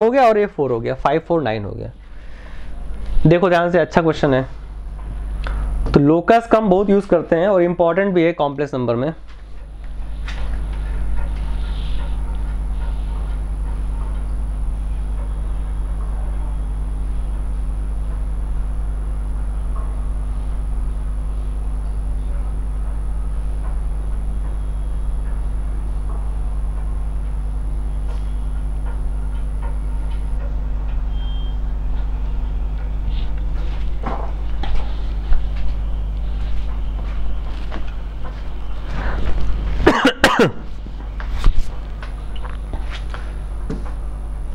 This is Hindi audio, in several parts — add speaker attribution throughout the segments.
Speaker 1: हो गया और ये 4 हो गया, 5 4 9 हो गया। देखो ध्यान से, अच्छा क्वेश्चन है। तो लोकस का हम बहुत यूज करते हैं और इंपॉर्टेंट भी है कॉम्प्लेक्स नंबर में।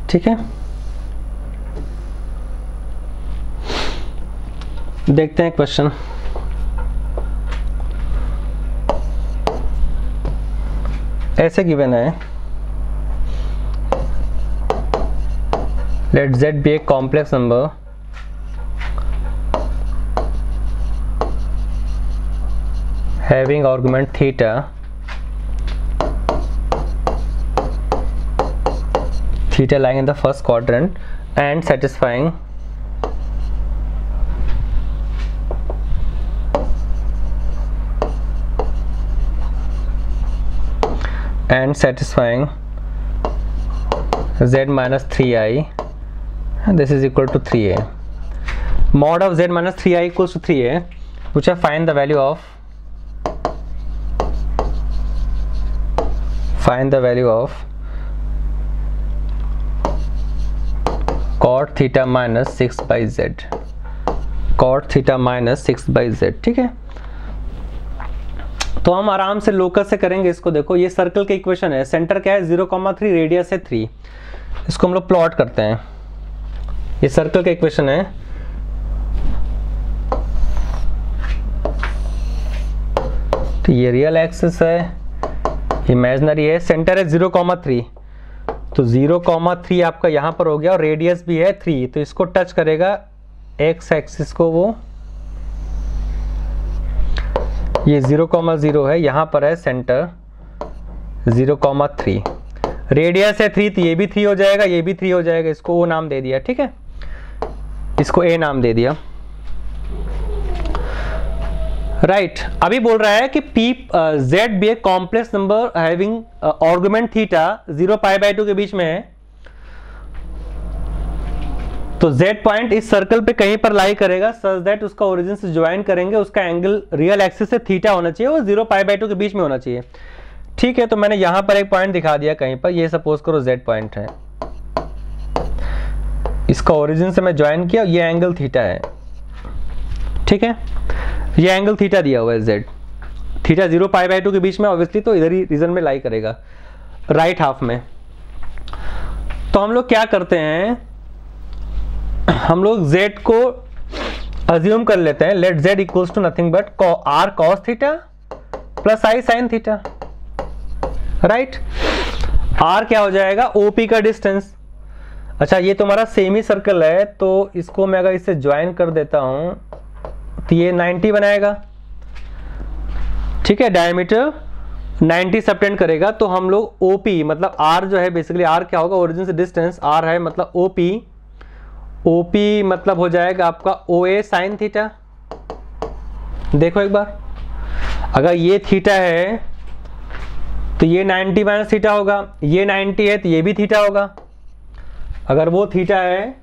Speaker 1: ठीक है, देखते हैं क्वेश्चन। ऐसे गिवन है, let z be a complex number having argument theta lying in the first quadrant and satisfying z minus 3i, and this is equal to 3a. Mod of z minus 3i equals to 3a, which I find the value of cot theta minus 6 by z, cot theta minus 6 by z। ठीक है, तो हम आराम से लोकस से करेंगे इसको। देखो ये सर्कल के इक्वेशन है, सेंटर क्या है 0,3, रेडियस है 3। इसको हम लोग प्लॉट करते हैं। ये सर्कल का इक्वेशन है, तो ये रियल एक्सिस है, इमेजिनरी है, सेंटर है 0,3, तो 0,3 आपका यहां पर हो गया और रेडियस भी है 3, तो इसको टच करेगा एक्स एक्सिस को, वो ये 0,0 है, यहां पर है सेंटर 0,3, रेडियस है 3, तो ये भी 3 हो जाएगा, ये भी 3 हो जाएगा। इसको ओ नाम दे दिया, ठीक है, इसको ए नाम दे दिया, राइट। अभी बोल रहा है कि P z be a complex number having argument theta 0π/2 के बीच में है, तो z पॉइंट इस सर्कल पे कहीं पर लाई करेगा सच दैट उसका ओरिजिन से ज्वाइन करेंगे, उसका एंगल रियल एक्सिस से थीटा होना चाहिए, वो 0π/2 के बीच में होना चाहिए। ठीक है, तो मैंने यहां पर एक पॉइंट दिखा दिया कहीं पर, ये सपोज करो z पॉइंट है, इसका ओरिजिन से मैं ज्वाइन किया, ये एंगल थीटा है। ठीक है, ये एंगल थीटा दिया हुआ है, z थीटा 0π/2 के बीच में, ऑब्वियसली तो इधर ही रीजन में लाई करेगा, राइट हाफ में। तो हम लोग क्या करते हैं, हम लोग z को अज्यूम कर लेते हैं, let z equals to nothing but r cos theta plus i sin theta, right. r क्या हो जाएगा, OP का डिस्टेंस। अच्छा, ये तुम्हारा सेमी सर्कल है, तो इसको मैं अगर इससे ज्वाइन कर देता हूं तो ये 90 बनाएगा। ठीक है, डायमीटर 90 सबटेंड करेगा, तो हम लोग OP मतलब R जो है, बेसिकली R क्या होगा, ओरिजिन से डिस्टेंस, R है मतलब OP मतलब हो जाएगा आपका OA sin थीटा। देखो एक बार, अगर ये थीटा है तो ये 90 माइनस थीटा होगा, ये 90 है तो ये भी थीटा होगा। अगर वो थीटा है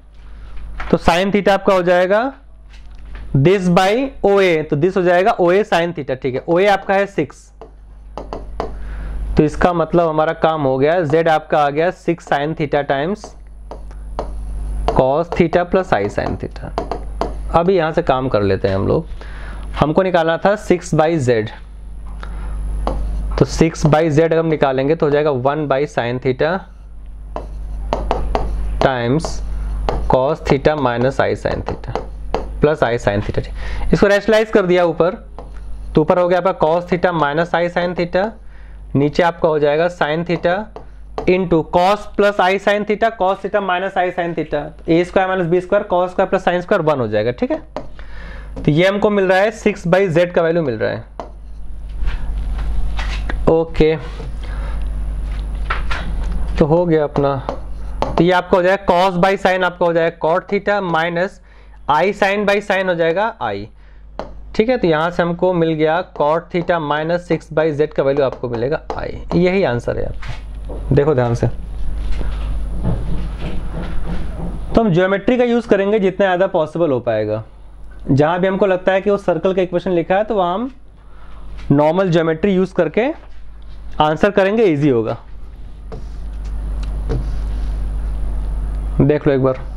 Speaker 1: तो साइन थीटा आपका हो जाएगा दिस बाई OA, तो दिस हो जाएगा OA sin थीटा। ठीक है, OA आपका है 6, तो इसका मतलब हमारा काम हो गया, Z आपका आ गया 6 sin theta times cos theta plus i sin theta. अभी यहां से काम कर लेते हैं हम लोग, हमको निकालना था 6/z, तो 6/z अगर हम निकालेंगे तो हो जाएगा 1/sin theta times cos theta minus i sin theta plus i sin theta. इसको रेशनलाइज कर दिया ऊपर, तो ऊपर हो गया आपका cos theta minus i sin theta, नीचे आपका हो जाएगा sin theta into cos plus i sin theta, cos theta minus i sin theta, a square minus b square, cos square plus sin square 1 हो जाएगा। ठीक है, तो ये हमको मिल रहा है 6/z का वैल्यू मिल रहा है। ओके, तो हो गया अपना तो ये आपका हो जाएगा कॉस बाई साइन, आपका हो जाएगा cot theta minus i sine by sine हो जाएगा आई। ठीक है, तो यहां से हमको मिल गया कॉट थीटा माइनस 6/z का वैल्यू आपको मिलेगा आई। यही आंसर है आपका, देखो ध्यान से। तो हम ज्योमेट्री का यूज करेंगे जितना ज्यादा पॉसिबल हो पाएगा। जहां भी हमको लगता है कि वो सर्कल का इक्वेशन लिखा है तो वहां हम नॉर्मल ज्योमेट्री यूज करके आंसर करेंगे, इजी होगा। देख लो एक बार।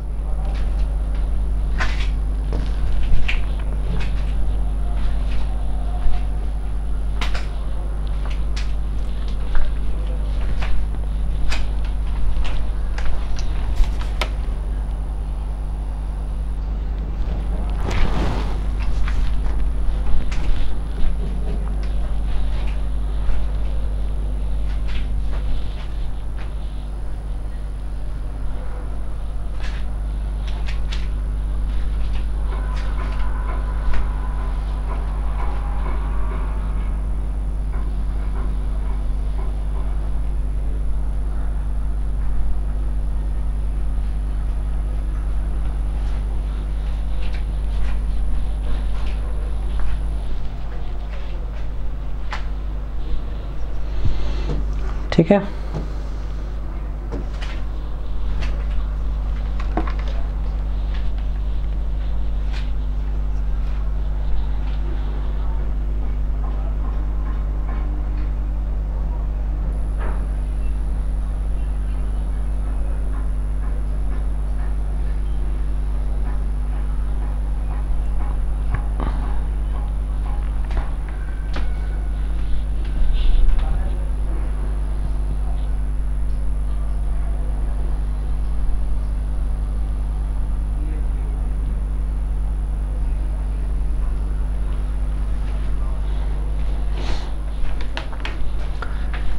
Speaker 1: ठीक है,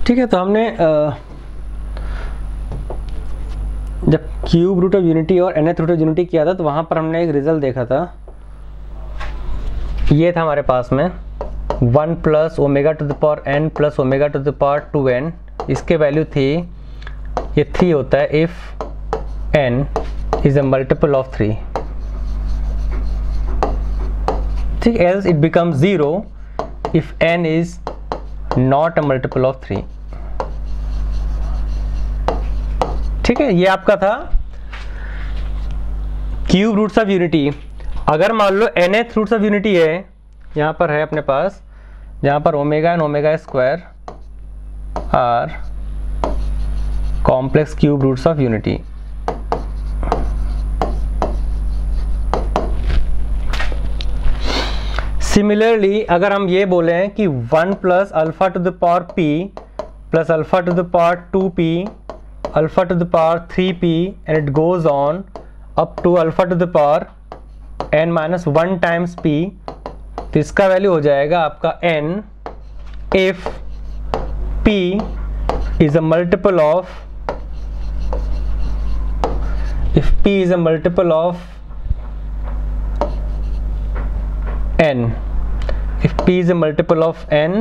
Speaker 1: ठीक है। तो हमने जब क्यूब रूट ऑफ यूनिटी और nth रूट ऑफ यूनिटी किया था तो वहां पर हमने एक रिजल्ट देखा था, ये था हमारे पास में 1 plus omega to the power n plus omega to the power 2n। इसके वैल्यू थी, ये 3 होता है if n is a multiple of 3, ठीक। Else it become 0 if n is not a multiple of 3। ठीक है, ये आपका था क्यूब रूट्स ऑफ यूनिटी। अगर मान लो nth रूट्स ऑफ यूनिटी है, यहां पर है अपने पास, जहां पर omega and omega square are complex cube roots of unity. Similarly अगर हम ये बोलें कि 1 plus alpha to the power p plus alpha to the power 2p alpha to the power 3p and it goes on up to alpha to the power n minus 1 times p, तो इसका वैल्यू हो जाएगा आपका n if p is a multiple of, if p is a multiple of n, if p is a multiple of n,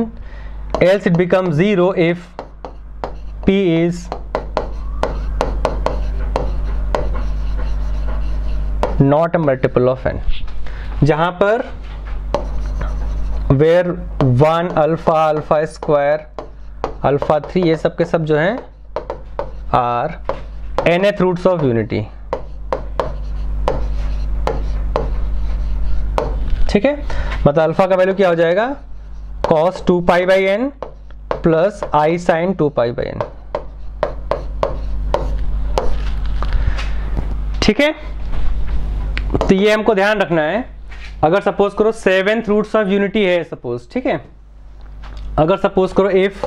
Speaker 1: else it becomes 0 if p is not a multiple of n। जहां पर where 1 alpha alpha square alpha 3 ये सब के सब जो हैं are nth roots of unity. ठीक है, मतलब अल्फा का वैल्यू क्या हो जाएगा cos 2π/n plus i sign 2π/n। ठीक है, तो ये हमको ध्यान रखना है। अगर सपोज करो 7th रूट्स ऑफ यूनिटी है सपोज, ठीक है, अगर सपोज करो इफ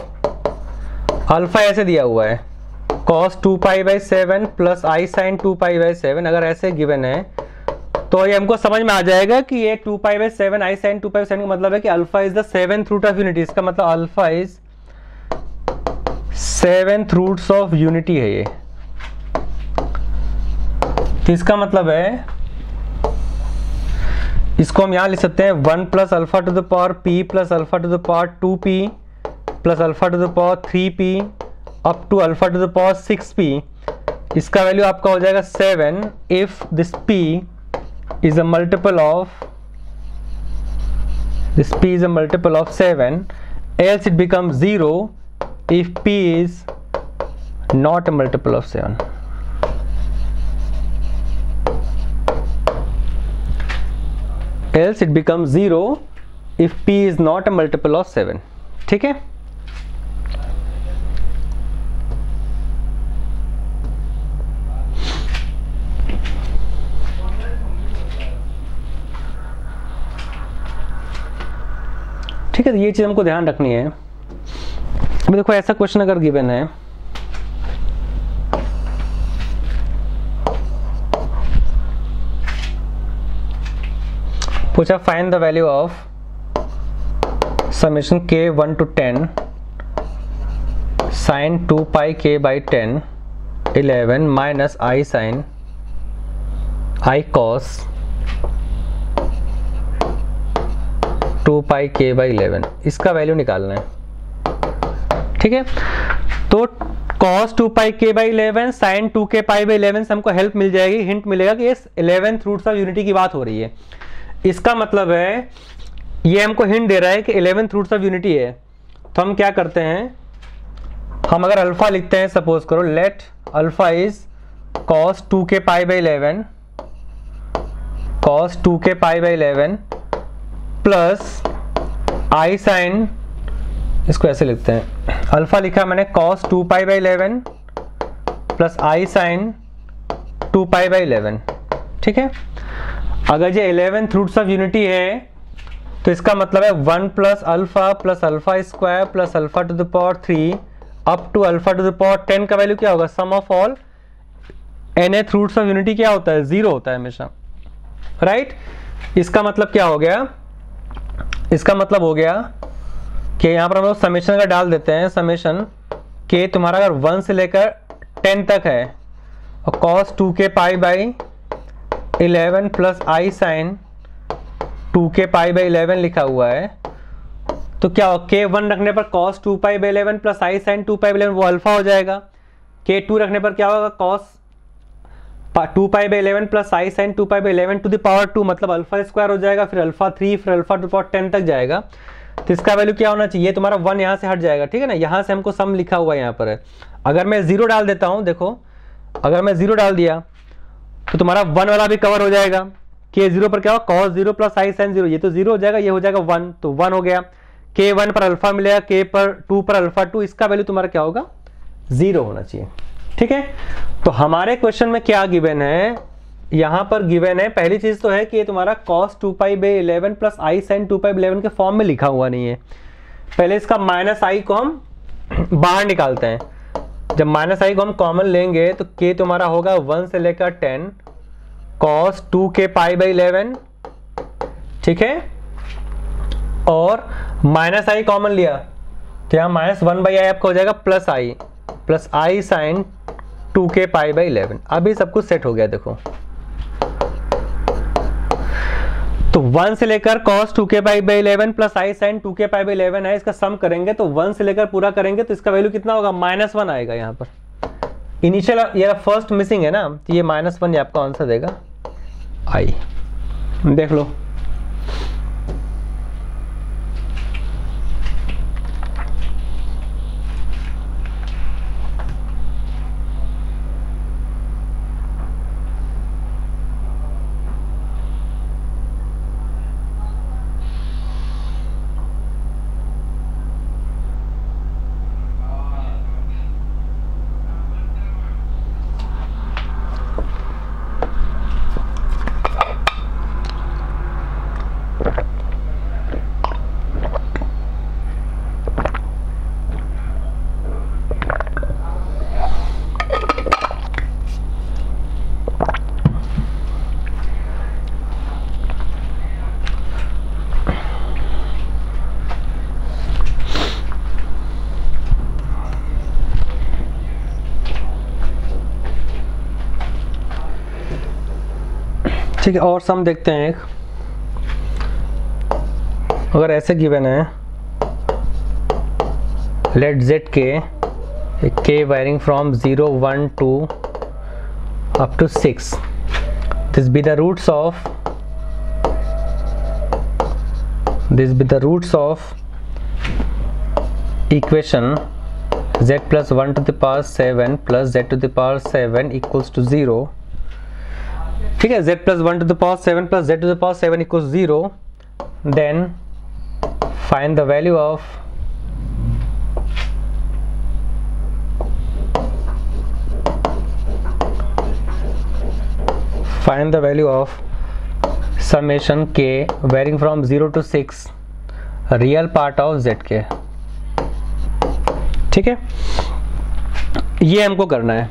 Speaker 1: अल्फा ऐसे दिया हुआ है cos 2π/7 प्लस आई साइन 2π/7, अगर ऐसे गिवन है तो ये हमको समझ में आ जाएगा कि ये 2π/7 आई साइन 2π/7 का मतलब है कि alpha is the 7th root of unity. इसका मतलब alpha is 7th roots of unity है ये। तो इसका मतलब है, इसको हम यहां लिख सकते हैं 1 plus alpha to the power p plus alpha to the power 2p plus alpha to the power 3p up to alpha to the power 6p इसका वैल्यू आपका हो जाएगा 7 if this p is a multiple of 7, else it becomes 0 if p is not a multiple of 7. Else it becomes 0 if p is not a multiple of 7. ठीक है, ठीक है, तो ये चीज हमको ध्यान रखनी है। अब देखो ऐसा क्वेश्चन अगर गिवन है, पूछा find the value of summation k 1 to 10 sin 2 pi k by 10 11 minus I sin I cos 2 pi k by 11, इसका वैल्यू निकालना है। ठीक है, तो cos 2 pi k by 11 sin 2 k pi by 11 से हमको हेल्प मिल जाएगी, हिंट मिलेगा कि इस 11th रूट्स ऑफ यूनिटी की बात हो रही है। इसका मतलब है ये हमको हिंट दे रहा है कि 11th रूट्स ऑफ यूनिटी है। तो हम क्या करते हैं, हम अगर अल्फा लिखते हैं, सपोज करो let alpha is cos 2k pi by 11 cos 2k pi by 11 plus i sine, इसको ऐसे लिखते हैं, अल्फा लिखा मैंने cos 2 pi by 11 plus i sine 2 pi by 11। ठीक है, अगर ये 11th रूट्स ऑफ यूनिटी है तो इसका मतलब है 1 plus alpha square plus alpha to the power 3 up to alpha to the power 10 का वैल्यू क्या होगा, sum of all nth roots of unity क्या होता है, 0 होता है हमेशा, राइट। इसका मतलब क्या हो गया, इसका मतलब हो गया कि यहाँ पर हम लोग समेशन का डाल देते हैं, समेशन के तुम्हारा अगर 1 से लेकर 10 तक है और cos 2k pi by 11 plus i sine 2k pi by 11 लिखा हुआ है, तो क्या हो, k1 रखने पर cos 2 pi by 11 plus i sine 2 pi by 11 वो अल्फा हो जाएगा। k2 रखने पर क्या होगा, cos 2 pi by 11 plus i sine 2 pi by 11 to the power 2 मतलब अल्फा स्क्वायर हो जाएगा, फिर अल्फा 3 फिर अल्फा टू पावर 10 तक जाएगा। तो इसका वैल्यू क्या होना चाहिए, तुम्हारा 1 यहाँ से हट जाएगा। ठीक है ना, यहाँ से हमको सम लिखा हुआ यहाँ पर है, अगर मैं 0 डाल देता हूँ, देखो अगर मैं 0 डाल दिया तो तुम्हारा 1 वाला भी कवर हो जाएगा। k0 पर क्या होगा, cos 0 प्लस आई साइन 0, ये तो 0 हो जाएगा, ये हो जाएगा 1, तो 1 हो गया। k1 पर अल्फा मिलेगा, k पर 2 पर अल्फा 2, इसका वैल्यू तुम्हारा क्या होगा, 0 होना चाहिए। ठीक है, तो हमारे क्वेश्चन में क्या गिवन है, यहां पर गिवन है, पहली चीज तो है कि ये तुम्हारा cos 2 pi by 11 plus i sine 2 pi by 11 के फॉर्म में लिखा हुआ नहीं है। पहले इसका माइनस आई को हम बाहर निकालते हैं, जब माइनस आई को हम कॉमन लेंगे तो k तुम्हारा होगा 1 से लेकर 10 cos 2k पाई बाई 11। ठीक है, और माइनस आई कॉमन लिया तो यहाँ माइनस 1 बाई आई आपका हो जाएगा plus i sine 2k pi by 11। अभी सब कुछ सेट हो गया। देखो तो 1 से लेकर cos 2k pi by 11 plus i sine 2k pi by 11 है, इसका सम करेंगे तो 1 से लेकर पूरा करेंगे तो इसका वैल्यू कितना होगा, -1 आएगा। यहाँ पर इनिशियल ये फर्स्ट मिसिंग है ना, तो ये -1 ये आपका आंसर देगा आई। देख लो ठीक है, और सम देखते हैं एक, अगर ऐसे गिवन है let z k varying from 0 1 2 up to 6. This be the roots of equation z plus 1 to the power 7 plus z to the power 7 equals to 0. ठीक है, z plus 1 to the power 7 plus z to the power 7 equals 0. Then find the value of summation k varying from 0 to 6 real part of zk. ठीक है, ये हमको करना है.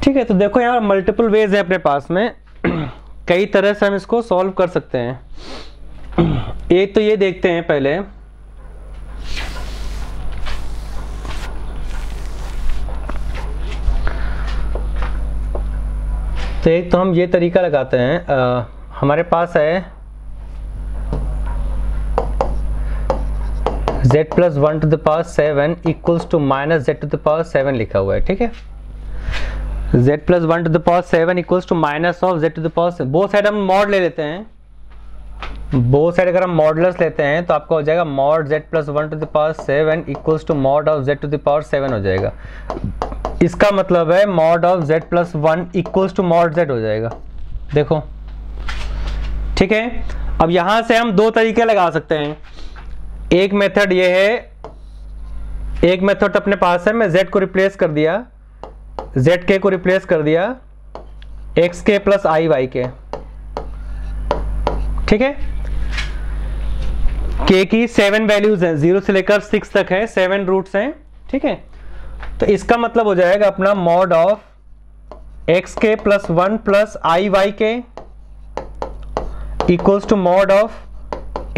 Speaker 1: ठीक है, तो देखो यहाँ मल्टीपल वेज है अपने पास में, कई तरह से हम इसको सॉल्व कर सकते हैं. एक तो ये देखते हैं पहले, तो एक तो हम ये तरीका लगाते हैं. हमारे पास है z plus 1 to the power 7 equals to minus z to the power 7 लिखा हुआ है. ठीक है, z plus 1 to the power 7 equals to minus of z to the power 7. Both side हम मॉड ले लेते हैं. बोथ साइड अगर हम मॉडुलस लेते हैं तो आपका हो जाएगा mod z plus 1 to the power 7 equals to mod of z to the power 7 हो जाएगा. इसका मतलब है mod of z plus 1 equals to mod z हो जाएगा. देखो, ठीक है. अब यहां से हम दो तरीके लगा सकते हैं. एक मेथड ये है, एक मेथड अपने पास है, मैं z को रिप्लेस कर दिया, zk को रिप्लेस कर दिया xk प्लस iyk. ठीक है, k की 7 वैल्यूज हैं, 0 से लेकर 6 तक है, 7 रूट्स हैं. ठीक है, तो इसका मतलब हो जाएगा अपना mod of xk plus 1 plus iyk equals to mod of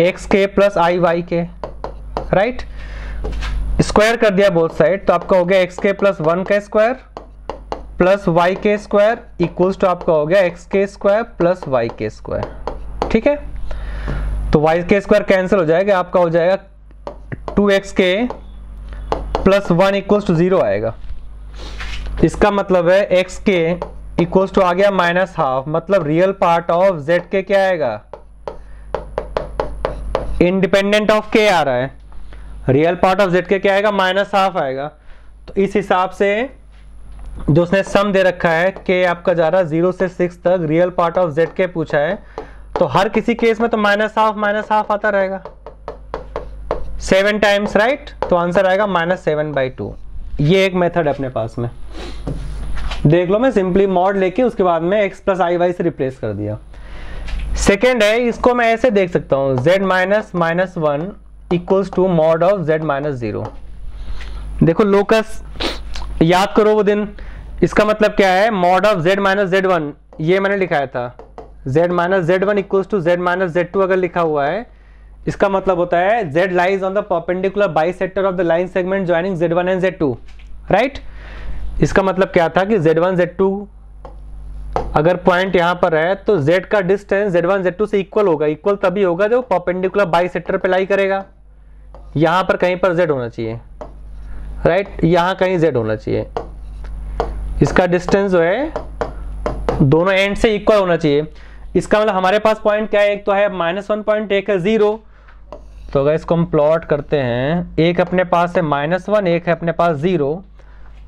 Speaker 1: xk plus iyk. Right, square कर दिया बोथ साइड, तो आपका हो गया xk प्लस 1 का square plus yk square equals to आपका हो गया xk square plus yk square. ठीक है, तो yk स्क्वायर कैंसिल हो जाएगा, आपका हो जाएगा 2xk प्लस 1 इक्वल्स टू 0 आएगा. इसका मतलब है xk इक्वल्स टू आ गया माइनस हाफ, मतलब रियल पार्ट ऑफ zk क्या आएगा, इंडिपेंडेंट ऑफ k आ रहा है. रियल पार्ट ऑफ zk क्या आएगा, माइनस हाफ आएगा. तो इस हिसाब से जो उसने सम दे रखा है k आपका जा रहा है 0 से 6 तक, रियल पार्ट ऑफ zk पूछा है, तो हर किसी केस में तो माइनस हाफ आता रहेगा 7 टाइम्स. राइट, तो आंसर आएगा -7/2. ये एक मेथड है अपने पास में, देख लो. मैं सिंपली मॉड लेके उसके बाद में x प्लस iy से रिप्लेस कर दिया. सेकेंड है, इसको मैं ऐसे देख सकता हूं, z minus minus 1 equals to mod of z minus 0. देखो लोकस, याद करो वो दिन. इसका मतलब क्या है, mod of z minus z1, ये मैंने लिखाया था, z minus z1 equals to z minus z2 अगर लिखा हुआ है, इसका मतलब होता है z lies on the perpendicular bisector of the line segment joining z1 and z2. Right, इसका मतलब क्या था कि z1 z2 अगर पॉइंट यहां पर है तो z का डिस्टेंस z1 z2 से इक्वल होगा. इक्वल तभी होगा जब परपेंडिकुलर बाइसेक्टर पे लाई करेगा. यहां पर कहीं पर z होना चाहिए. राइट, यहां कहीं z होना चाहिए. इसका डिस्टेंस जो है दोनों एंड से इक्वल होना चाहिए. इसका मतलब हमारे पास पॉइंट क्या है, एक तो है -1 पॉइंट, एक है 0. तो अगर इसको हम प्लॉट करते हैं, एक अपने पास है -1, एक है अपने पास 0,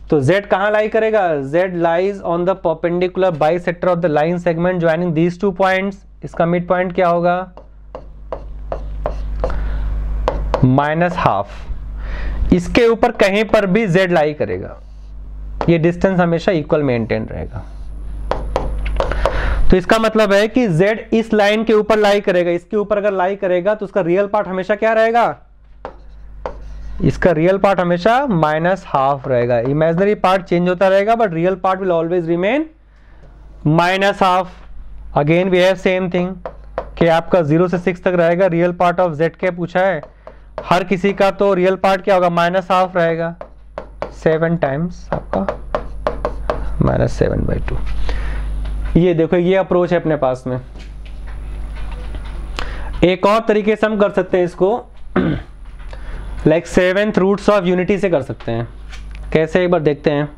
Speaker 1: तो z कहां लाई करेगा, z lies on the perpendicular bisector of the line segment joining these two points. इसका मिड पॉइंट क्या होगा, -हाफ. इसके ऊपर कहीं पर भी z लाई करेगा, ये डिस्टेंस हमेशा इक्वल मेंटेन रहेगा. तो इसका मतलब है कि z इस लाइन के ऊपर लाई करेगा, इसके ऊपर अगर लाई करेगा तो उसका रियल पार्ट हमेशा क्या रहेगा, इसका रियल पार्ट हमेशा -हाफ रहेगा. इमेजिनरी पार्ट चेंज होता रहेगा but real part will always remain -half. Again we have same thing कि आपका 0 से 6 तक रहेगा. रियल पार्ट ऑफ zk पूछा है, हर किसी का तो रियल पार्ट क्या होगा, -हाफ रहेगा. 7 टाइम्स आपका -7/2. ये देखो, ये अप्रोच है अपने पास में. एक और तरीके से हम कर सकते हैं इसको, like 7th roots of unity से कर सकते हैं. कैसे, एक बार देखते हैं.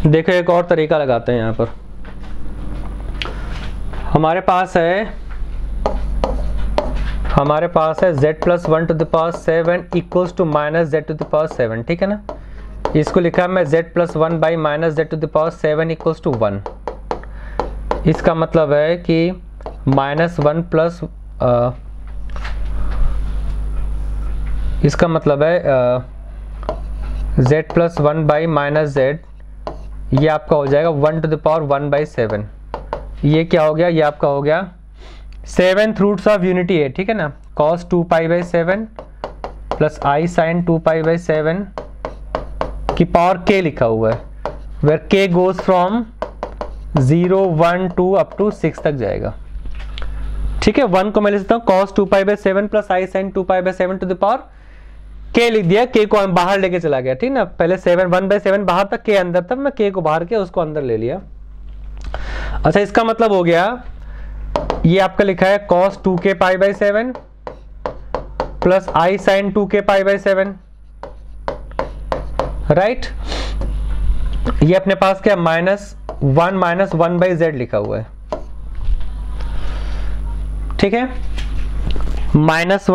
Speaker 1: देखो एक और तरीका लगाते हैं यहाँ पर। हमारे पास है z plus 1 to the power 7 equals to minus z to the power 7, ठीक है ना। इसको लिखा मैं z plus 1 by minus z to the power 7 equals to 1। इसका मतलब है कि माइनस 1 प्लस इसका मतलब है z plus 1 by minus z, ये आपका हो जाएगा 1 टू द पावर 1 बाई 7। ये क्या हो गया, ये आपका हो गया 7 रूट्स ऑफ यूनिटी है, ठीक है ना। cos 2 pi by 7 plus i sine 2 pi by 7 की पावर k लिखा हुआ है, where k goes from 0 1 2 up to 6 तक जाएगा, ठीक है। 1 को मैं लिख सकता हूँ cos 2 pi by 7 plus i sine 2 pi by 7 to the power k लिख दिया। k को बाहर लेके चला गया, ठीक ना। पहले 7 1 बाई 7 बाहर तक, k अंदर, तब मैं k को बाहर किया, उसको अंदर ले लिया। अच्छा, इसका मतलब हो गया ये आपका लिखा है cos 2k pi by 7 plus i sine 2k pi by 7, right. ये अपने पास क्या माइनस 1 बाई z लिखा हुआ है, ठीक है। माइनस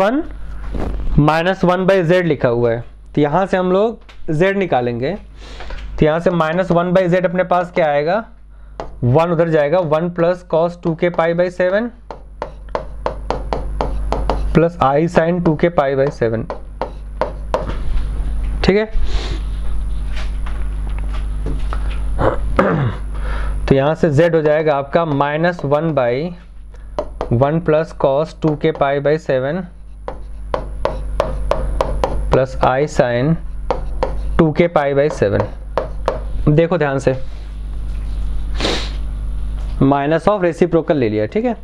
Speaker 1: वन बाई z लिखा हुआ है, तो यहां से हम लोग z निकालेंगे। तो यहां से -1 बाई z अपने पास क्या आएगा, 1 उधर जाएगा, 1 plus cos 2k pi by 7 plus i sine 2k pi by 7, ठीक है। तो यहां से z हो जाएगा आपका -1 by 1 plus cos 2k pi by 7 plus i sine 2k pi by 7। देखो ध्यान से, माइनस ऑफ रेसिप्रोकल ले लिया, ठीक है।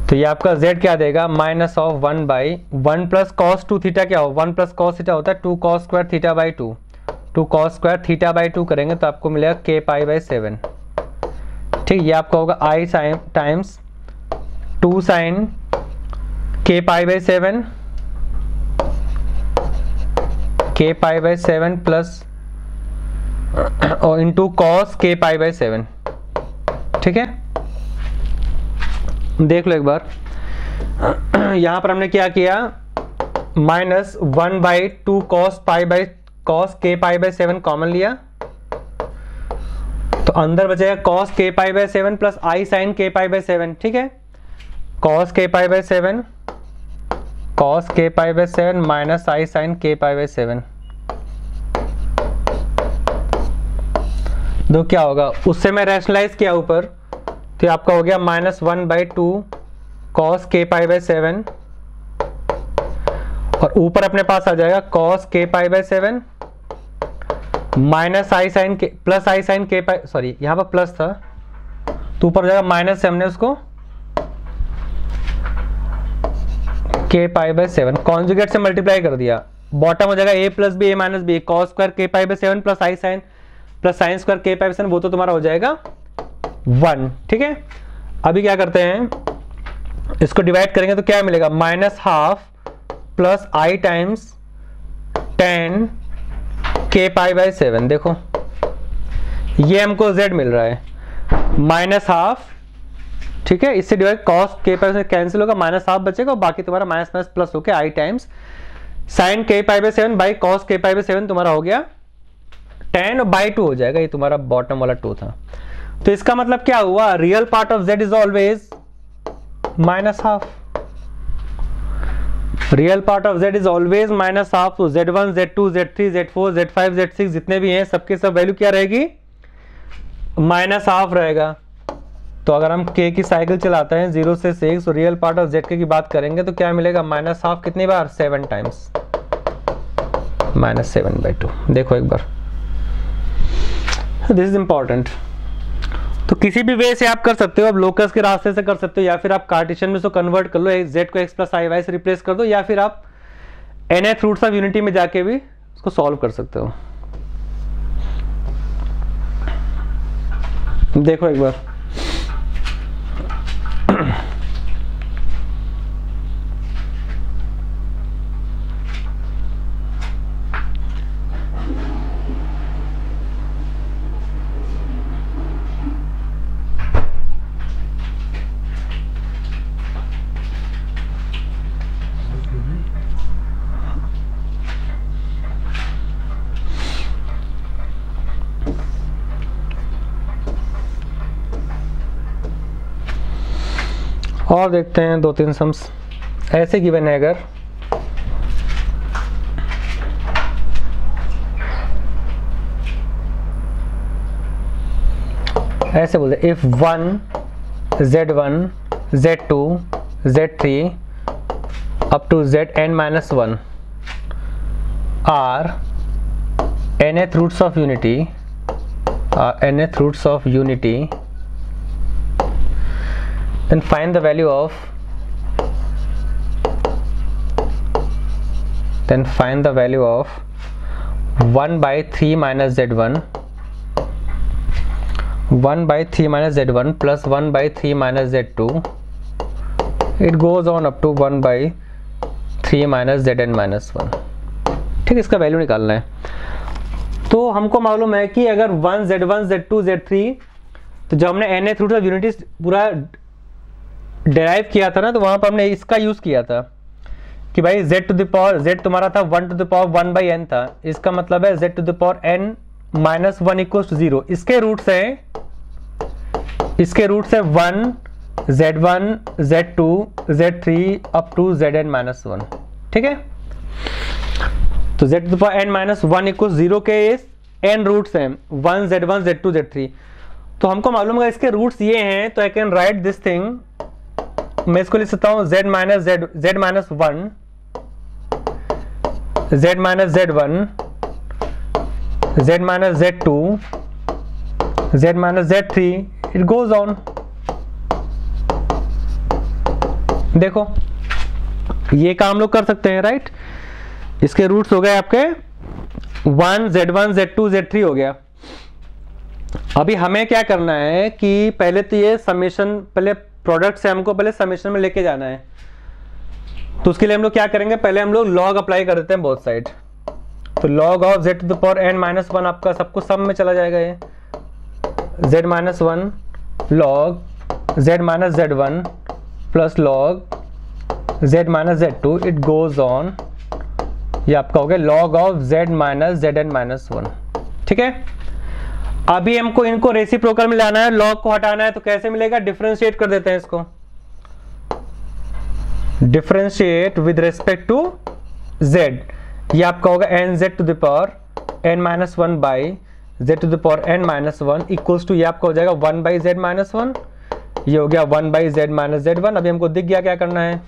Speaker 1: तो ये आपका z क्या देगा, -1 बाई 1 प्लस cos 2 थीटा क्या हो, 1 प्लस cos थीटा होता है 2 cos square theta by 2, 2 cos square theta by 2 करेंगे तो आपको मिलेगा k पाई बाई 7, ठीक। ये आपका होगा i sine times 2 sine k pi by 7 k pi by 7 plus और into cos k pi by 7, ठीक है। देख लो एक बार, यहां पर हमने क्या किया, -1 by 2 cos k pi by 7 common लिया, तो अंदर बचेगा cos k pi by 7 plus i sine k pi by 7, ठीक है। cos k pi by 7 minus i sine k pi by 7, दो क्या होगा, उससे मैं रैशनलाइज किया ऊपर, तो आपका हो गया -1 by 2 cos k pi by 7 और ऊपर अपने पास आ जाएगा cos k pi by 7 minus i sine k plus i sine k pi, sorry यहाँ पर प्लस था तो ऊपर हो जाएगा माइनस से हमने उसको k पाई बाई 7 कॉन्जुगेट से मल्टीप्लाई कर दिया, बॉटम हो जाएगा a plus b a minus b, cos square k pi by 7 plus i sine plus sine square k pi by 7, वो तो तुम्हारा हो जाएगा 1, ठीक है। अभी क्या करते हैं, इसको डिवाइड करेंगे तो क्या मिलेगा, -12 plus I times 10 k pi by 7। देखो ये हमको z मिल रहा है, -12, ठीक है। इससे डिवाइड cos k पाई से कैंसिल होगा, -12 बचेगा और बाकी तुम्हारा माइनस माइनस प्लस होके i times sine k pi by 7 by cos k pi by 7 तुम्हारा हो गया 10 और बाई 2 हो जाएगा, ये तुम्हारा बॉटम वाला 2 था। तो इसका मतलब क्या हुआ, real part of z is always -12, real part of z is always -12। तो z1 z2 z3 z4 z5 z6 जितने भी हैं सबके सब वैल्यू क्या रहेगी, -12 रहेगा। तो अगर हम k की साइकिल चलाते हैं 0 से 6, तो रियल पार्ट ऑफ z की बात करेंगे तो क्या मिलेगा, -12 कितनी बार, 7 टाइम्स, -7/2। देखो एक बार, दिस इज इंपॉर्टेंट। तो किसी भी वे से आप कर सकते हो, आप लोकस के रास्ते से कर सकते हो, या फिर आप कार्टेशियन में इसको कन्वर्ट कर लो, z को x प्लस आई वाई से रिप्लेस कर दो, या फिर आप nth रूट्स ऑफ यूनिटी में जाके भी उसको सॉल्व कर सकते हो। देखो एक बार, और देखते हैं 2-3 सम्स ऐसे गिवन है। अगर ऐसे बोलते if 1 z1 z2 z3 up to zn-1 are nth roots of unity, then find the value of 1 by 3 minus z1, 1 by 3 minus z1 plus 1 by 3 minus z2. It goes on up to 1 by 3 minus zn-1. ठीक, इसका वैल्यू निकालना है। तो हमको मालूम है कि अगर 1 z1 z2 z3, तो जब हमने nth रूट ऑफ यूनिटी पूरा डेराइव किया था ना, तो वहां पर हमने इसका यूज किया था कि भाई z to the power z तुम्हारा था 1 to the power 1 by n था। इसका मतलब है z to the power n minus 1 equal to 0। इसके रूट्स है 1 z1 z2 z3 up to zn-1। ठीक है, तो z to the power n-1 equal 0 के n रूट्स हैं 1 z1 z2 z3। तो हमको मालूम है इसके रूट्स ये हैं, तो I can write this thing. मैं इसको लिख सकता हूं z minus 1 z minus z1 z minus z2 z minus z3, it goes on. देखो ये काम लोग कर सकते हैं, राइट। इसके रूट्स हो गए आपके 1 z1 z2 z3 हो गया। अभी हमें क्या करना है कि पहले तो ये समेशन, पहले प्रोडक्ट से हमको पहले समेशन में लेके जाना है। तो उसके लिए हम लोग क्या करेंगे, पहले हम लोग लॉग अप्लाई कर देते हैं बोथ साइड। तो log of z to the power n-1 आपका सबको सम में चला जाएगा। ये z-1 log z minus z1 plus log z minus z2, it goes on. ये आपका हो गया log of z minus zn-1। ठीक है, अभी हमको इनको रेसिप्रोकल में लाना है, log को हटाना है। तो कैसे मिलेगा, डिफरेंशिएट कर देते हैं इसको। Differentiate with respect to z, ये आपका होगा nz to the power n-1 by z to the power n-1 equals to, ये आपका हो जाएगा 1 बाई z-1, ये हो गया 1 बाई z माइनस z1। अभी हमको दिख गया क्या करना है,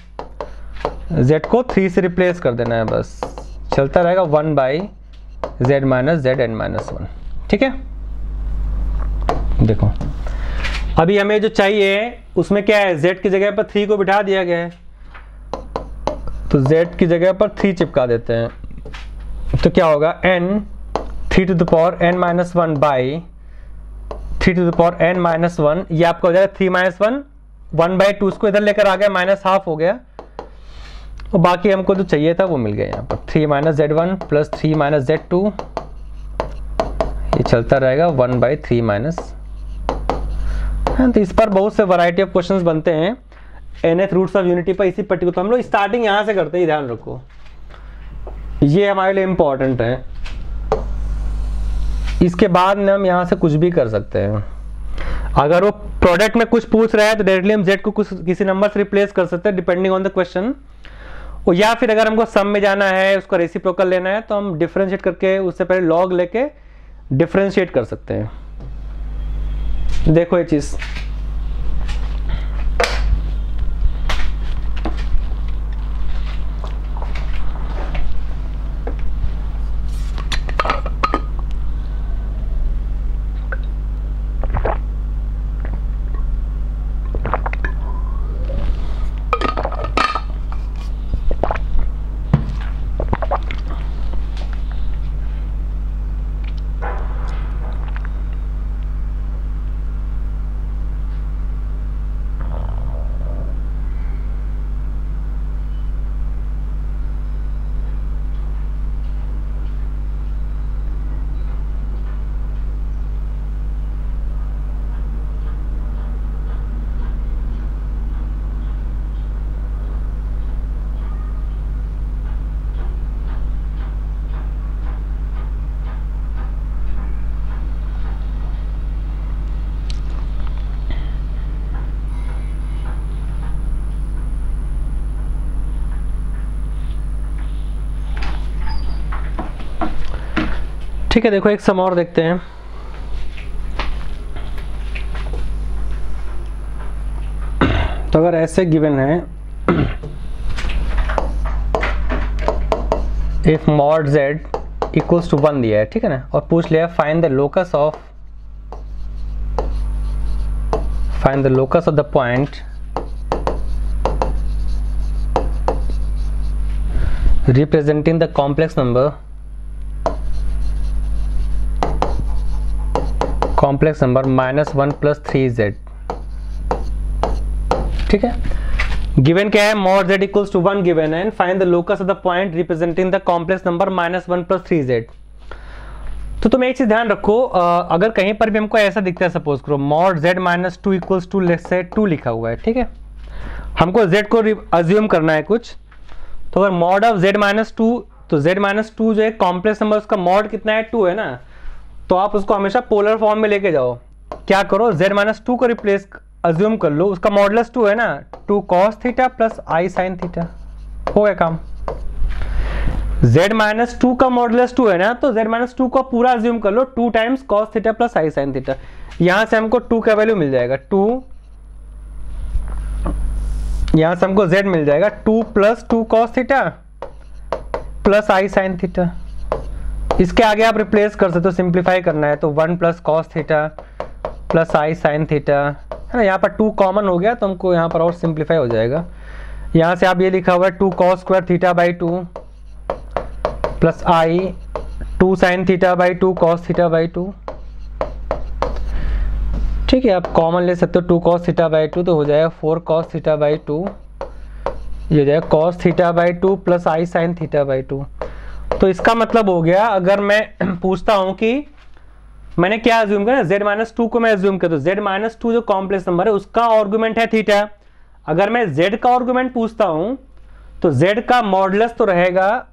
Speaker 1: z को 3 से रिप्लेस कर देना है, बस चलता रहेगा 1 बाई z माइनस zn-1। ठीक है, देखो अभी हमें जो चाहिए उसमें क्या है, z की जगह पर 3 को बिठा दिया गया है, तो z की जगह पर 3 चिपका देते हैं। तो क्या होगा, n 3 to the power n-1 by 3 to the power n-1, ये आपका हो जाएगा 3 माइनस 1, 1 बाई 2 इसको इधर लेकर आ गया, माइनस हाफ हो गया। और बाकी हमको जो चाहिए था वो मिल गया यहाँ पर 3 minus z1 plus 3 minus z2, ये चलता रहेगा 1 बाई 3 माइनस। तो इस पर बहुत से वैरायटी ऑफ क्वेश्चंस बनते हैं nth रूट्स ऑफ यूनिटी पर। इसी पर्टिकुलर तो हम लोग स्टार्टिंग यहाँ से करते हैं, ध्यान रखो ये हमारे लिए इंपॉर्टेंट है। इसके बाद में हम यहाँ से कुछ भी कर सकते हैं। अगर वो प्रोडक्ट में कुछ पूछ रहा है तो डायरेक्टली हम z को कुछ किसी नंबर से रिप्लेस कर सकते हैं डिपेंडिंग ऑन द क्वेश्चन। और या फिर अगर हमको सम में जाना है, उसका रेसिप्रोकल लेना है, तो हम डिफरेंशिएट करके उससे पहले लॉग लेके डिफरेंशिएट कर सकते हैं। देखो ये चीज, ठीक है, देखो एक सम और देखते हैं। तो अगर ऐसे गिवन है if mod z equals to 1 दिया है, ठीक है ना, और पूछ लिया find the locus of the point representing the complex number -1 + 3z। ठीक है, गिवन क्या है, mod z equals to 1 given है, and find the locus of the point representing the complex number -1 + 3z। तो तुम एक चीज ध्यान रखो, अगर कहीं पर भी हमको ऐसा दिखता है, सपोज करो mod z -2 equals to let's say 2 लिखा हुआ है, ठीक है, हमको z को अज्यूम करना है कुछ, तो अगर मॉड ऑफ z -2, तो z -2 जो है कॉम्प्लेक्स नंबर, उसका मॉड कितना है, 2 है ना, तो आप उसको हमेशा पोलर फॉर्म में लेके जाओ। क्या करो, z -2 को रिप्लेस अज्यूम कर लो, उसका मॉडुलस 2 है ना, 2 cos theta plus i sin theta, हो गया काम। z -2 का मॉडुलस 2 है ना, तो z -2 को पूरा अज्यूम कर लो, 2 times cos theta plus i sin theta. यहां से हमको 2 का वैल्यू मिल जाएगा 2, यहां से हमको z मिल जाएगा 2 + 2 cos theta plus i sin theta. इसके आगे आप रिप्लेस कर सकते हो, सिंप्लीफाई करना है तो 1 + cos theta plus i sin theta, है ना, यहाँ पर 2 कॉमन हो गया तो हमको यहाँ पर और सिंप्लीफाई हो जाएगा। यहाँ से आप ये लिखा हुआ है 2 cos square theta by 2 plus i 2 sin theta by 2 cos theta by 2। ठीक है, आप कॉमन ले सकते हो 2 cos थीटा बाई 2, तो हो जाएगा 4 cos थीटा बाई 2, ये हो जाएगा cos theta by 2 plus i sin theta by 2। तो इसका मतलब हो गया, अगर मैं पूछता हूं कि मैंने क्या अज्यूम किया, z -2 को मैं अज्यूम किया, तो z -2 जो कॉम्प्लेक्स नंबर है उसका आर्गुमेंट है थीटा। अगर मैं z का आर्गुमेंट पूछता हूं तो z का मॉडुलस तो रहेगा,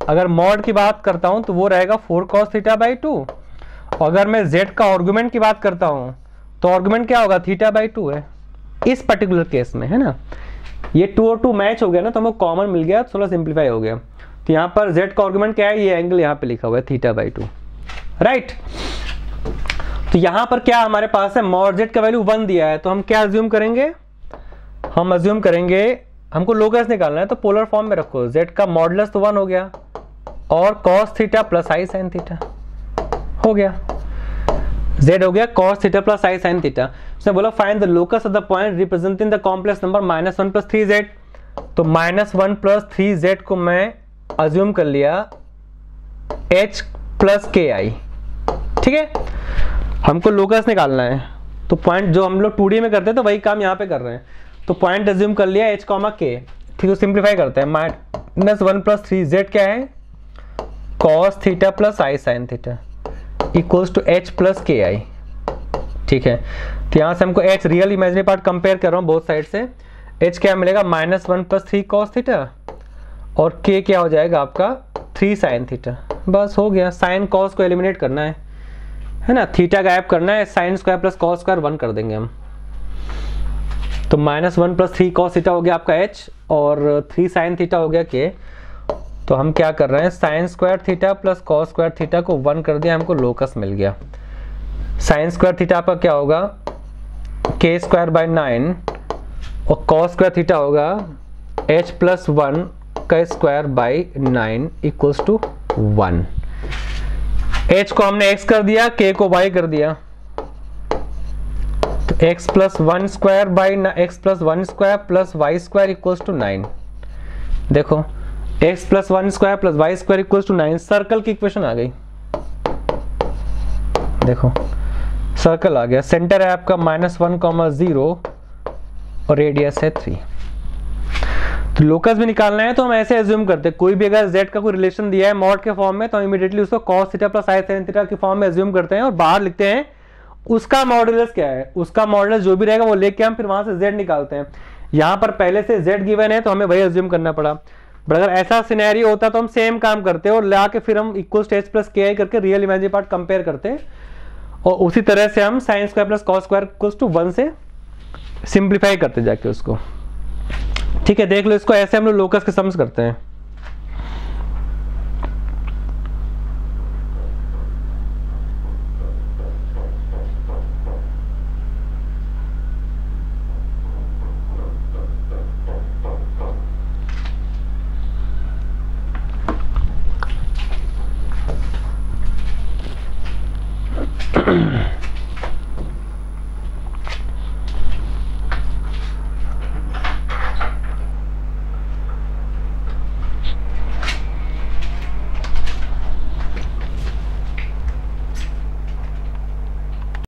Speaker 1: अगर मॉड की बात करता हूं तो वो रहेगा 4 cos थीटा बाई 2, और अगर मैं z का आर्गुमेंट की बात करता हूं तो आर्गुमेंट क्या होगा, थीटा बाई 2 है इस पर्टिकुलर केस में, है ना। ये 2 और 2 मैच हो गया ना, तो हमको कॉमन मिल गया, थोड़ा सिंप्लीफाई हो गया। तो यहाँ पर z का आर्गुमेंट क्या है, ये एंगल यहाँ पे लिखा हुआ है थीटा बाई 2, राइट। तो यहां पर क्या हमारे पास है, मॉड z का वैल्यू 1 दिया है, तो हम क्या अज्यूम करेंगे, हम अज्यूम करेंगे, हमको लोकस निकालना है तो पोलर फॉर्म में रखो, z का मॉडुलस तो 1 हो गया और cos theta plus i sin theta हो गया, z हो गया cos theta plus i sin theta. उसने बोला find the locus of the point representing the complex number -1 + 3z। तो -1 + 3z को मैं अज्यूम कर लिया h + ki, ठीक है, हमको लोकस निकालना है, तो पॉइंट जो हम लोग 2D में करते हैं तो वही काम यहाँ पे कर रहे हैं। तो पॉइंट अज्यूम कर लिया h, k, ठीक है, सिंप्लीफाई करते हैं, -1 + 3z क्या है, cos theta plus i sin theta equals to h + ki, ठीक है। तो यहाँ से हमको h real imaginary part compare कर रहा हूँ बोथ साइड से, h क्या मिलेगा, -1 + 3 cos थीटा, और k क्या हो जाएगा आपका 3 sin थीटा, बस हो गया। साइन cos को एलिमिनेट करना है ना, थीटा गायब करना है, sin square plus cos square 1 कर देंगे हम। तो -1 + 3 cos थीटा हो गया आपका h, और 3 sin थीटा हो गया k। तो हम क्या कर रहे हैं, sin square theta plus cos square theta को 1 कर दिया, हमको लोकस मिल गया। sin स्क्वायर थीटा आपका क्या होगा, k स्क्वायर बाई 9, और cos स्क्वायर थीटा होगा h + 1 का square by 9 equals to 1। h को हमने x कर दिया, k को y कर दिया, तो x + 1 square by x + 1 square plus y square equals to 9। देखो x + 1 square plus y square equals to 9, circle की इक्वेशन आ गई। देखो सर्कल आ गया, सेंटर है आपका -1, 0 और रेडियस है 3। तो लोकस भी निकालना है तो हम ऐसे एज्यूम करते हैं, कोई भी अगर z का कोई रिलेशन दिया है मॉड के फॉर्म में तो हम इमीडिएटली उसको cos theta plus i sin theta के फॉर्म में एज्यूम करते हैं, और बाहर लिखते हैं उसका मॉडुलस क्या है, उसका मॉडुलस जो भी रहेगा वो लेके हम फिर वहां से z निकालते हैं। यहाँ पर पहले से z गिवन है तो हमें वही एज्यूम करना पड़ा, बट अगर ऐसा सिनेरियो होता तो हम सेम काम करते और ला के फिर हम इक्वल्स टू h + ki करके रियल इमेजिनरी पार्ट कंपेयर करते, और उसी तरह से हम sin square plus cos square equals to 1 से सिंप्लीफाई करते जाके उसको। ठीक है, देख लो इसको, ऐसे हम लोग लोकस के सम्स करते हैं।